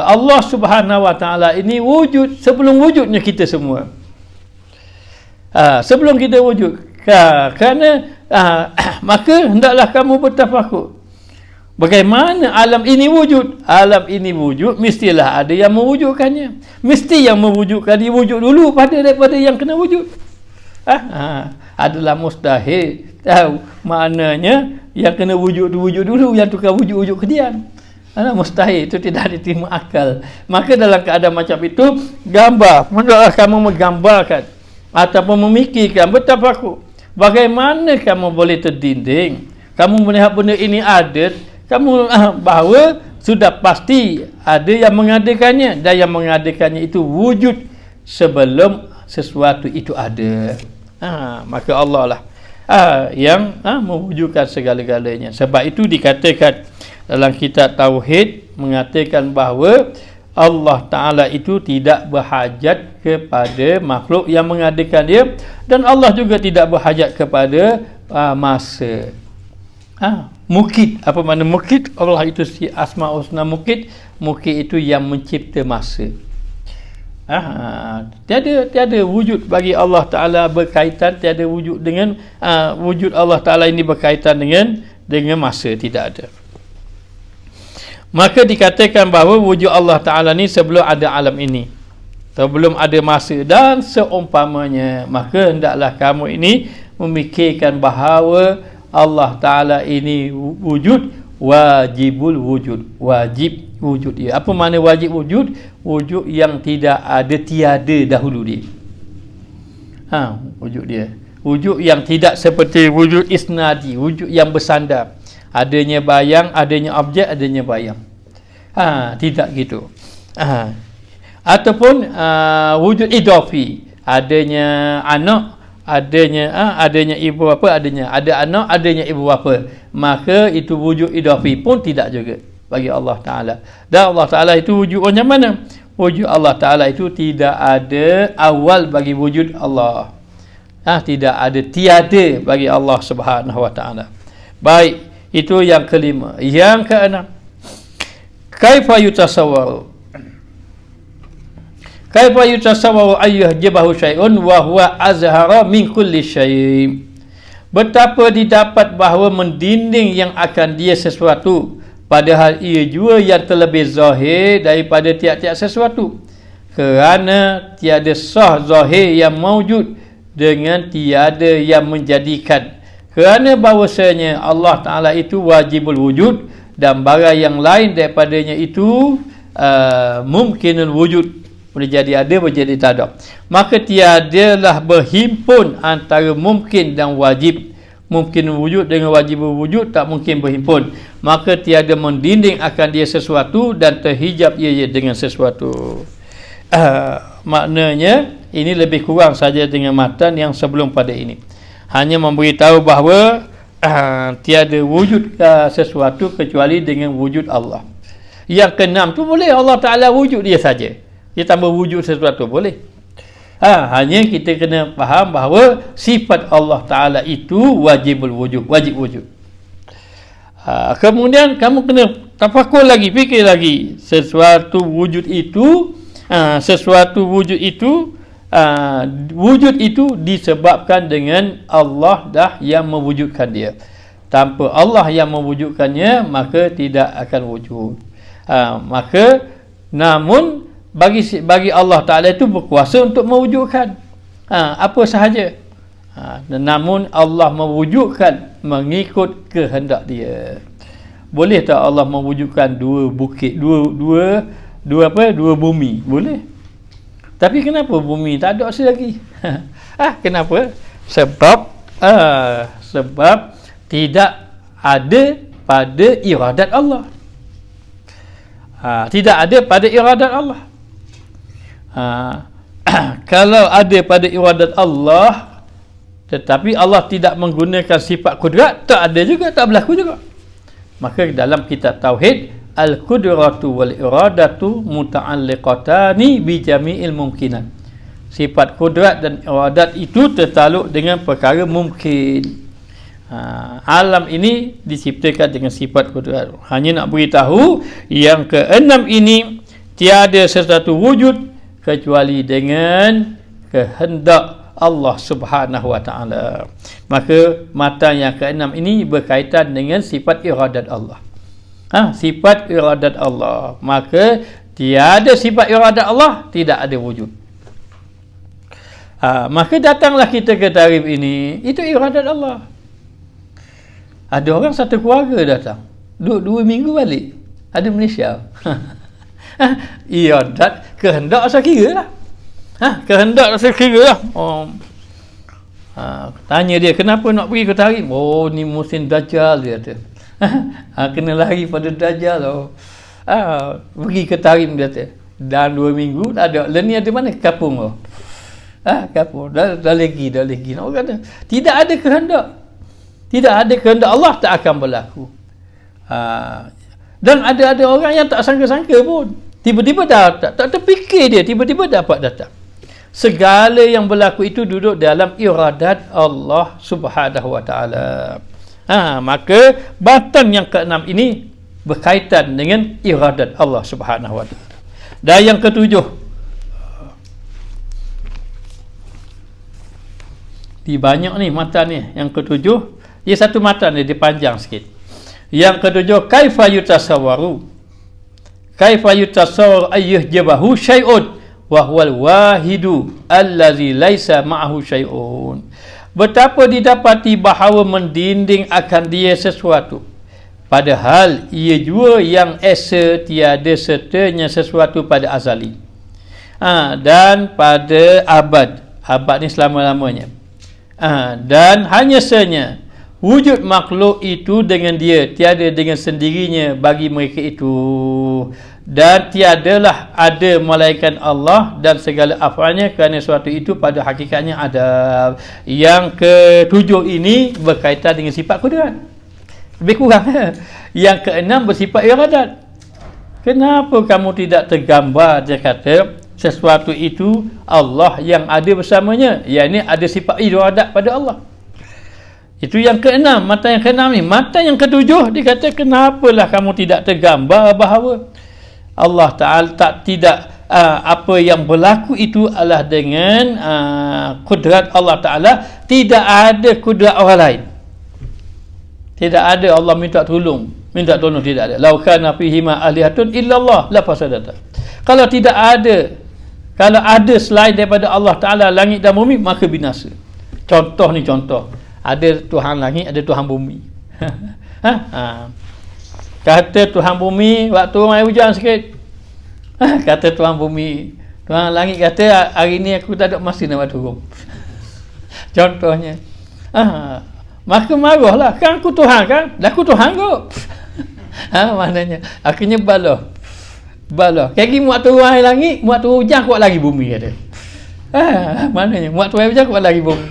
Allah Subhanahu Wa Taala ini wujud sebelum wujudnya kita semua. Sebelum kita wujud. Kerana maka hendaklah kamu bertafakur. Bagaimana alam ini wujud? Alam ini wujud, mestilah ada yang mewujudkannya. Mesti yang mewujudkan dia wujud dulu daripada yang kena wujud. Adalah mustahil tahu maknanya yang kena wujud dulu, yang tukar wujud kedian. Mustahil, itu tidak diterima akal. Maka dalam keadaan macam itu, gambar, hendaklah kamu menggambarkan ataupun memikirkan bertafakur. Bagaimana kamu boleh terdinding? Kamu melihat benda ini ada, kamu bahawa sudah pasti ada yang mengadakannya, dan yang mengadakannya itu wujud sebelum sesuatu itu ada. Maka Allah lah yang mewujudkan segala-galanya. Sebab itu dikatakan dalam kitab Tauhid, mengatakan bahawa Allah Ta'ala itu tidak berhajat kepada makhluk yang mengadakan dia, dan Allah juga tidak berhajat kepada masa. Mukid, apa makna mukid? Allah itu si Asma Husna mukid. Mukid itu yang mencipta masa. Tiada wujud bagi Allah Ta'ala berkaitan, tiada wujud dengan wujud Allah Ta'ala ini berkaitan dengan masa, tidak ada. Maka dikatakan bahawa wujud Allah Ta'ala ni sebelum ada alam ini, sebelum ada masa dan seumpamanya. Maka hendaklah kamu ini memikirkan bahawa Allah Ta'ala ini wujud, wajibul wujud, wajib wujud dia. Apa makna wajib wujud? Wujud yang tidak ada, tiada dahulu dia. Wujud dia, wujud yang tidak seperti wujud isnadi, wujud yang bersandar, adanya bayang, adanya objek, adanya bayang. Tidak gitu. Ataupun wujud idafi, adanya anak, adanya ibu bapa, ada anak, adanya ibu bapa. Maka itu wujud idafi pun tidak juga bagi Allah Ta'ala. Dan Allah Ta'ala itu wujud macam mana? Wujud Allah Ta'ala itu tidak ada awal bagi wujud Allah. Tidak ada, tiada bagi Allah Subhanahu Wa Ta'ala. Baik, itu yang kelima. Yang keenam, kaifa yutasawwaru, kaifa yutasawwaru ayyuhjibahu syai'un wa huwa azhara min kulli syai'. Betapa didapat bahawa mendinding yang akan dia sesuatu, padahal ia juga yang terlebih zahir daripada tiap-tiap sesuatu. Kerana tiada sah zahir yang mawjud dengan tiada yang menjadikan. Kerana bahawasanya Allah Ta'ala itu wajibul wujud, dan barang yang lain daripadanya itu mungkinul wujud, boleh jadi ada, boleh jadi tak ada. Maka tiadalah berhimpun antara mungkin dan wajib. Mungkin wujud dengan wajib wujud tak mungkin berhimpun. Maka tiada mendinding akan dia sesuatu, dan terhijab ia dengan sesuatu. Maknanya ini lebih kurang saja dengan matan yang sebelum pada ini. Hanya memberitahu bahawa tiada wujud sesuatu kecuali dengan wujud Allah. Yang keenam tu boleh Allah Ta'ala wujud dia saja, dia tambah wujud sesuatu boleh. Hanya kita kena faham bahawa sifat Allah Ta'ala itu wajibul wujud, wajib wujud. Kemudian kamu kena tafakur lagi, fikir lagi, sesuatu wujud itu wujud itu disebabkan dengan Allah dah yang mewujudkan dia. Tanpa Allah yang mewujudkannya, maka tidak akan wujud. Maka namun bagi Allah Ta'ala itu berkuasa untuk mewujudkan apa sahaja. Namun Allah mewujudkan mengikut kehendak dia. Boleh tak Allah mewujudkan dua bukit, dua bumi? Boleh. Tapi kenapa bumi tak ada lagi? Kenapa? Sebab tidak ada pada iradat Allah. Tidak ada pada iradat Allah. Kalau ada pada iradat Allah, tetapi Allah tidak menggunakan sifat kudrat, tak ada juga, tak berlaku juga. Maka dalam kitab Tauhid, al-qudratu wal iradatu muta'alliqatani bi jami'il mumkinat. Sifat kudrat dan iradat itu tertaluk dengan perkara mungkin. Alam ini diciptakan dengan sifat kudrat. Hanya nak beritahu yang keenam ini, tiada sesuatu wujud kecuali dengan kehendak Allah Subhanahu Wa Ta'ala. Maka matan yang keenam ini berkaitan dengan sifat iradat Allah. Sifat iradat Allah. Maka tiada sifat iradat Allah, tidak ada wujud. Maka datanglah kita ke tarif ini, itu iradat Allah. Ada orang satu keluarga datang, duduk 2 minggu balik. Ada Malaysia. Iradat kehendak saya kira lah. Kehendak saya kira lah. Tanya dia, kenapa nak pergi ke Tarim? Oh, ni musim Dajjal, dia kata. Kena lari pada Dajjal. Pergi ke Tarim, dia kata. Dan 2 minggu tak ada. Dan ni ada mana? Kapung. Kapung. Dah lagi. Nak kata, tidak ada kehendak. Tidak ada kehendak Allah tak akan berlaku. Dan ada orang yang tak sangka-sangka pun. Tiba-tiba tak terfikir dia, tiba-tiba dapat datang. Segala yang berlaku itu duduk dalam iradat Allah Subhanahu wa taala. Maka batan yang ke-6 ini berkaitan dengan iradat Allah Subhanahu wa taala. Dan yang ke-7, di banyak ni matan ni. Yang ke-7, dia satu matan dia panjang sikit. Yang ke-7, kaifa yutasawwaru. Kaifa yutasawwaru ayyuhjabahu syai'un wa huwal wahidu allazi laisa ma'ahu syai'un. Betapa didapati bahawa mendinding akan dia sesuatu, padahal ia jua yang esa tiada sertanya sesuatu pada azali. Dan pada abad ni selama-lamanya. Dan hanya senya wujud makhluk itu dengan dia, tiada dengan sendirinya bagi mereka itu. Dan tiadalah ada malaikat Allah dan segala afalnya, kerana suatu itu pada hakikatnya ada. Yang ke-7 ini berkaitan dengan sifat kudrat. Lebih kurang. Yang ke-6 bersifat iradat. Kenapa kamu tidak tergambar, dia kata, sesuatu itu Allah yang ada bersamanya, yakni ada sifat iradat pada Allah. Itu yang ke-6, mata yang ke-6 ni. Mata yang ke-7 dia kata, kenapalah kamu tidak tergambar bahawa Allah Ta'ala tidak apa yang berlaku itu adalah dengan kudrat Allah Ta'ala. Tidak ada kudrat orang lain. Tidak ada Allah minta tolong, tidak ada. Lau kana fihima alihatun illallah la fasadata. Kalau tidak ada, kalau ada selain daripada Allah Ta'ala langit dan bumi, maka binasa. Contoh. Ada Tuhan langit, ada Tuhan bumi. Kata Tuhan bumi, waktu mai hujan sikit. Kata Tuhan bumi, Tuhan langit kata, hari ni aku tak ada masa nak buat turun. Contohnya. Maka marahlah. Kan aku Tuhan kan? Dah aku Tuhan kot. Maknanya, akhirnya baloh. Kaki muat turun air langit, muat turun hujan kuat lagi bumi, kata. Maknanya, muat turun air hujan kuat lagi bumi.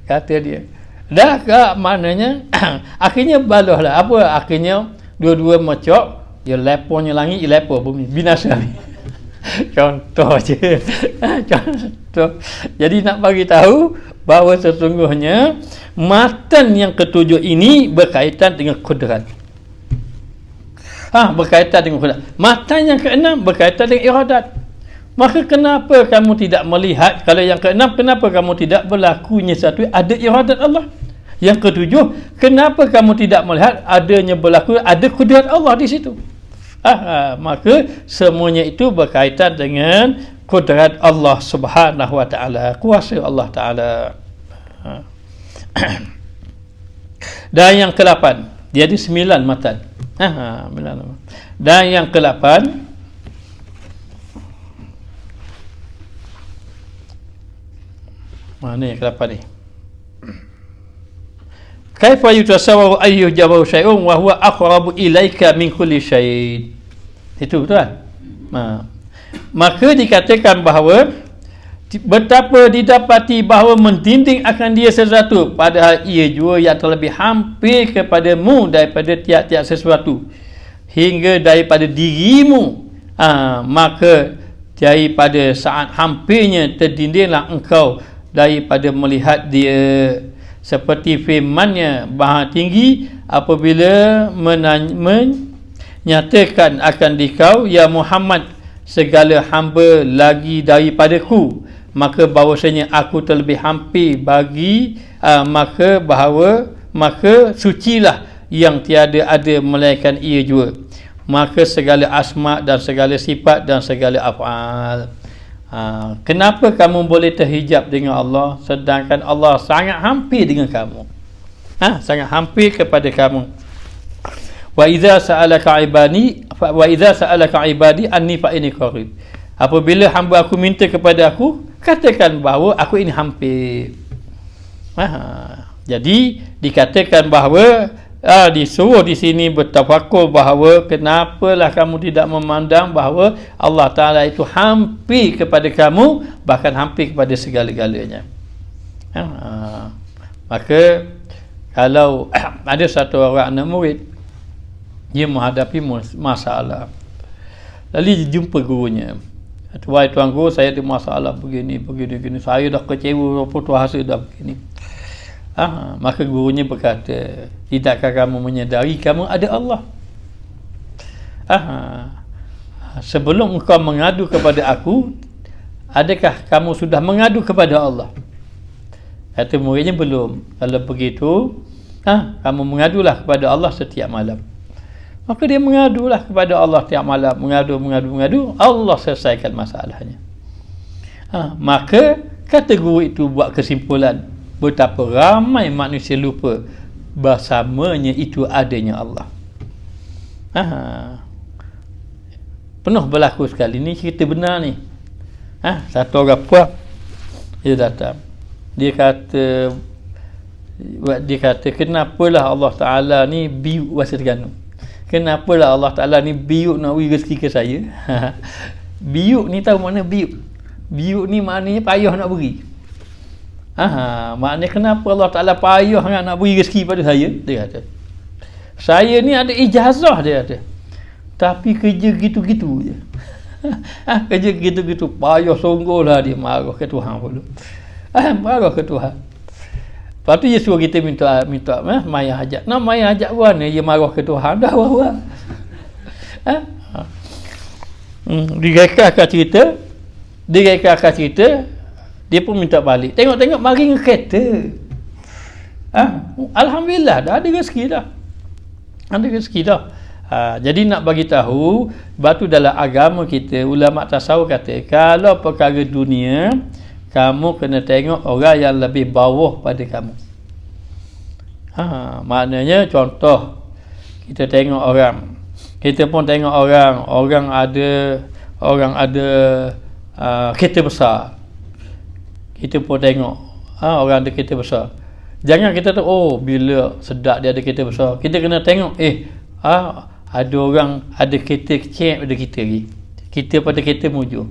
Kata dia. Dah ke maknanya akhirnya baloh lah. Apa akhirnya dua-dua mecok, dia leponya langit, dia lepo bumi, binasa ni. Contoh je. Contoh. Jadi nak bagi tahu bahawa sesungguhnya matan yang ke-7 ini berkaitan dengan kudrat. Berkaitan dengan kudrat. Matan yang ke-6 berkaitan dengan iradat. Maka kenapa kamu tidak melihat, kalau yang ke-6, kenapa kamu tidak berlakunya satu ada iradat Allah? Yang ke-7, kenapa kamu tidak melihat adanya berlaku ada kudrat Allah di situ? Maka semuanya itu berkaitan dengan kudrat Allah Subhanahu wa taala, kuasa Allah Taala. Dan yang ke-8, dia ada 9 matan. Dan yang ke-8, mana yang ke-8 ni? Kaifa yutasawwaru ayyuhjabahu syai'un wa huwa aqrabu ilaika min kulli syai'. Itu betul kan? Maka dikatakan bahawa betapa didapati bahawa mendinding akan dia sesuatu, padahal ia jua yang terlebih hampir kepadamu daripada tiap-tiap sesuatu, hingga daripada dirimu. Maka daripada saat hampirnya terdindinglah engkau daripada melihat dia, seperti firman-Nya Maha Tinggi apabila menyatakan akan dikau, ya Muhammad, segala hamba lagi daripadaku, maka bahawasanya aku terlebih hampir bagi maka sucilah yang tiada ada melainkan ia jua, maka segala asma dan segala sifat dan segala af'al. Kenapa kamu boleh terhijab dengan Allah sedangkan Allah sangat hampir dengan kamu? sangat hampir kepada kamu. Wa idza sa'alaka ibadi anni fa inni qarib. Apabila hamba aku minta kepada aku, katakan bahawa aku ini hampir. Jadi dikatakan bahawa disuruh di sini bertafakur bahawa kenapalah kamu tidak memandang bahawa Allah Ta'ala itu hampir kepada kamu, bahkan hampir kepada segala-galanya. Maka kalau ada satu orang anak murid, dia menghadapi masalah, lalu dia jumpa gurunya. Wahai tuan guru, saya ada masalah begini, saya dah kecewa, putus asa dah begini. Maka gurunya berkata, tidakkah kamu menyedari kamu ada Allah? Sebelum engkau mengadu kepada aku, adakah kamu sudah mengadu kepada Allah? Kata muridnya, belum. Kalau begitu, kamu mengadulah kepada Allah setiap malam. Maka dia mengadulah kepada Allah setiap malam, mengadu. Allah selesaikan masalahnya. Maka kata guru itu buat kesimpulan, betapa ramai manusia lupa bersamanya itu adanya Allah. Penuh berlaku sekali. Ni cerita benar ni. Satu orang puak, dia datang, dia kata kenapalah Allah Ta'ala ni biuk bahasa Terengganu, kenapalah Allah Ta'ala ni biuk nak beri rezeki ke saya? Biuk ni tahu mana biuk? Biuk ni maknanya payah nak beri. Maknanya kenapa Allah Ta'ala payah nak beri rezeki pada saya? Dia kata, saya ni ada ijazah, dia kata, tapi kerja gitu-gitu je. Kerja gitu-gitu, payah sungguhlah. Dia marah ke Tuhan pula. Marah ke Tuhan. Lepas tu dia suruh kita minta maya hajat. Nak maya hajat mana dia marah ke Tuhan? Dah wah. Direkahkan cerita, dia pun minta balik. Tengok mari kereta. Alhamdulillah dah ada rezeki dah. Jadi nak bagi tahu, batu dalam agama kita, ulama tasawuf kata, kalau perkara dunia, kamu kena tengok orang yang lebih bawah pada kamu. Maknanya contoh, kita tengok orang, kita pun tengok orang ada kereta besar. Kita pun tengok orang ada kereta besar. Jangan kita tahu, oh bila sedap dia ada kereta besar. Kita kena tengok, ada orang ada kereta kecil pada kita lagi. Kita pada kereta mujur.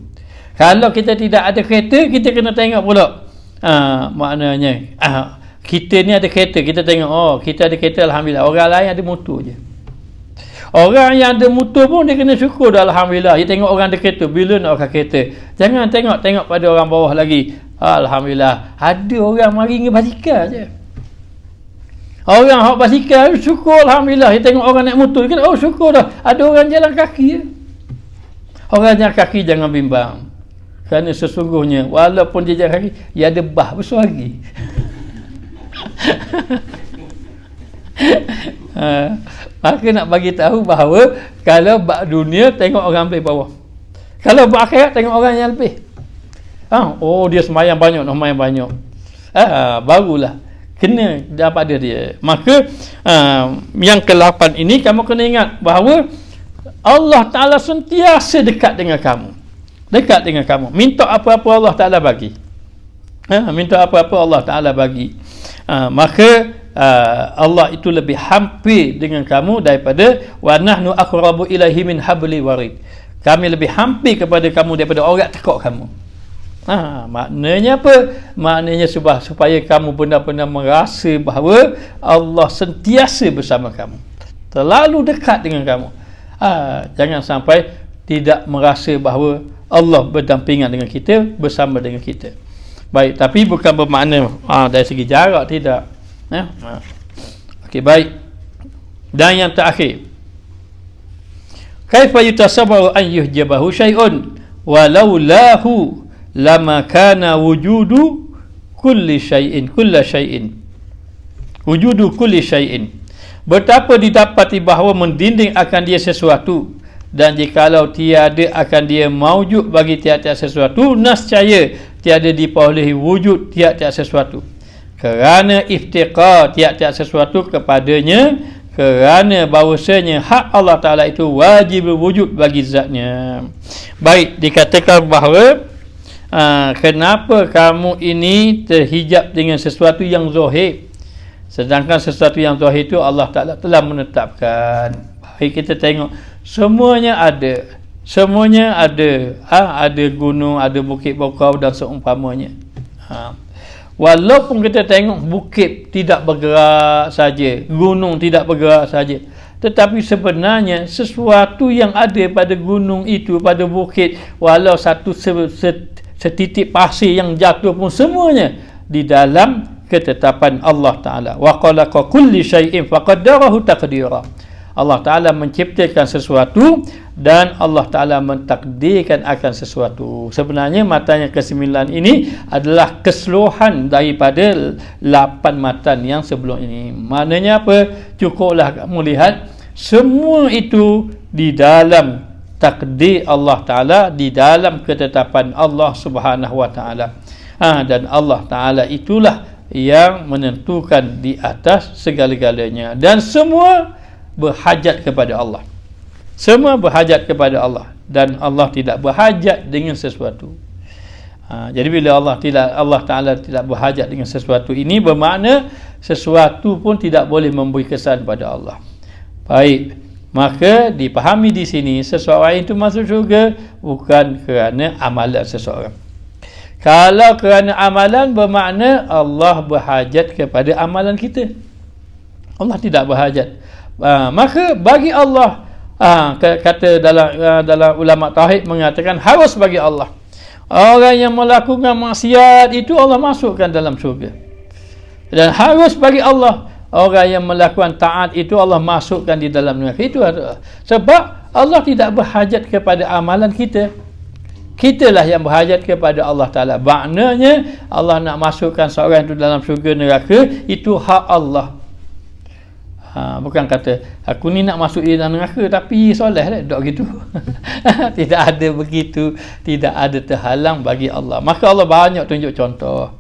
Kalau kita tidak ada kereta, kita kena tengok pula. Maknanya kita ni ada kereta, kita tengok, kita ada kereta, alhamdulillah. Orang lain ada motor je. Orang yang ada motor pun dia kena syukur dah, alhamdulillah. Dia tengok orang ada kereta, bila nak pakai kereta. Jangan tengok pada orang bawah lagi. Alhamdulillah, ada orang mari dengan basikal je. Orang hak basikal syukur, alhamdulillah. Dia tengok orang naik motor, dia kata, oh syukur dah. Ada orang jalan kaki je. Orang jalan kaki jangan bimbang. Kerana sesungguhnya walaupun dia jalan kaki, dia ada bah besar lagi. Maka nak bagi tahu bahawa kalau bab dunia, tengok orang lebih bawah. Kalau bab akhirat, tengok orang yang lebih. Oh dia semayang banyak, barulah kena dapat dia. Maka yang ke-8 ini kamu kena ingat bahawa Allah Ta'ala sentiasa dekat dengan kamu. Minta apa-apa Allah Ta'ala bagi. Allah Ta'ala bagi. Maka Allah itu lebih hampir dengan kamu daripada wa nahnu aqrabu ilaihi min habli warid. Kami lebih hampir kepada kamu daripada orang tekuk kamu. Maknanya apa? Maknanya supaya kamu benar-benar merasa bahawa Allah sentiasa bersama kamu, terlalu dekat dengan kamu. Jangan sampai tidak merasa bahawa Allah berdampingan dengan kita, bersama dengan kita. Baik, tapi bukan bermakna dari segi jarak, tidak. Okey, baik. Dan yang terakhir, kaifa yutasabbaru an yuhjabahu syai'un walau lahu lama kana wujudu kulli syai'in betapa didapati bahawa mendinding akan dia sesuatu, dan jikalau tiada akan dia maujud bagi tiap-tiap sesuatu, nascaya tiada diperolehi wujud tiap-tiap sesuatu. kerana iftiqar tiap-tiap sesuatu kepadanya, kerana bahawasanya hak Allah Ta'ala itu wajib wujud bagi zatnya. Baik, dikatakan bahawa kenapa kamu ini terhijab dengan sesuatu yang zahir, sedangkan sesuatu yang zahir itu Allah Ta'ala telah menetapkan. Baik, kita tengok semuanya ada. Semuanya ada. Ada gunung, ada bukit bokau dan seumpamanya. Walaupun kita tengok bukit tidak bergerak saja, gunung tidak bergerak saja, tetapi sebenarnya sesuatu yang ada pada gunung itu, pada bukit, walau satu setitik pasir yang jatuh pun semuanya di dalam ketetapan Allah Ta'ala. Wa khalaqa kulli syai'in faqaddarahu taqdira. Allah Ta'ala menciptakan sesuatu dan Allah Ta'ala mentakdirkan akan sesuatu. Sebenarnya matanya ke-9 ini adalah keseluruhan daripada 8 matan yang sebelum ini. Maknanya apa? Cukuplah kamu lihat semua itu di dalam takdir Allah Ta'ala, di dalam ketetapan Allah Subhanahu Wa Ta'ala. Dan Allah Ta'ala itulah yang menentukan di atas segala-galanya, dan semua berhajat kepada Allah. Semua berhajat kepada Allah, dan Allah tidak berhajat dengan sesuatu. Jadi bila Allah Ta'ala tidak berhajat dengan sesuatu, ini bermakna sesuatu pun tidak boleh memberi kesan pada Allah. Baik, maka dipahami di sini seseorang itu masuk syurga bukan kerana amalan seseorang. Kalau kerana amalan, bermakna Allah berhajat kepada amalan kita. Allah tidak berhajat. Maka bagi Allah, kata dalam ulama tauhid mengatakan harus bagi Allah. Orang yang melakukan maksiat itu Allah masukkan dalam syurga. Dan harus bagi Allah, orang yang melakukan taat itu Allah masukkan di dalam neraka. Itu sebab Allah tidak berhajat kepada amalan kita. Kitalah yang berhajat kepada Allah Ta'ala. Maknanya Allah nak masukkan seorang itu dalam syurga neraka, itu hak Allah. Bukan kata aku ni nak masuk dalam neraka tapi soleh lah, tak gitu. Tidak ada begitu, tidak ada terhalang bagi Allah. Maka Allah banyak tunjuk contoh.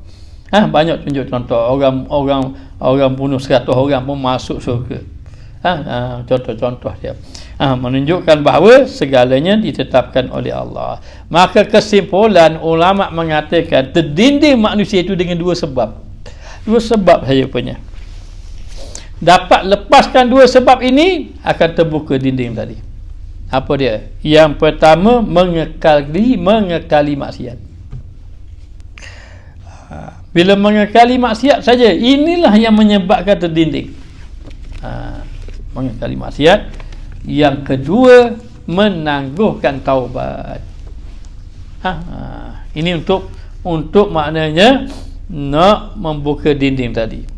Banyak tunjuk contoh. Orang bunuh 100 orang pun masuk syurga. Contoh-contoh dia. Menunjukkan bahawa segalanya ditetapkan oleh Allah. Maka kesimpulan ulama mengatakan terdinding manusia itu dengan dua sebab. Dua sebab saja punya. Dapat lepaskan dua sebab ini, akan terbuka dinding tadi. Apa dia? Yang pertama, mengekali maksiat. Bila mengekali maksiat saja, inilah yang menyebabkan terdinding. Mengekali maksiat. Yang kedua, menangguhkan taubat. Ini untuk maknanya nak membuka dinding tadi.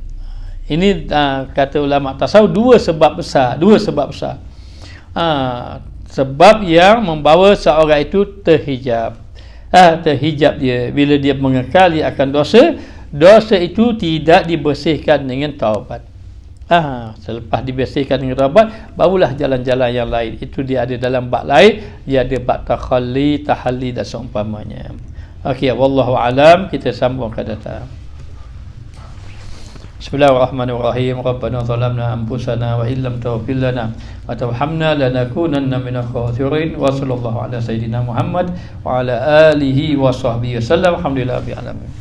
Ini kata ulama tasawuf dua sebab besar. Sebab yang membawa seorang itu terhijab. Terhijab dia bila dia mengekali akan dosa itu tidak dibersihkan dengan taubat. Selepas dibersihkan dengan taubat, barulah jalan-jalan yang lain. Itu dia ada dalam bab lain, dia ada bab takhalli, tahalli dan seumpamanya. Okey, wallahu alam. Kita sambung ke datang. Bismillahirrahmanirrahim. Rabbana zalamna anfusana wa illam taghfir lana wa tarhamna lanakunanna minal khasirin. Wa sallallahu ala sayidina Muhammad wa ala alihi wa sahbihi wasallam. Alhamdulillah rabbil alamin.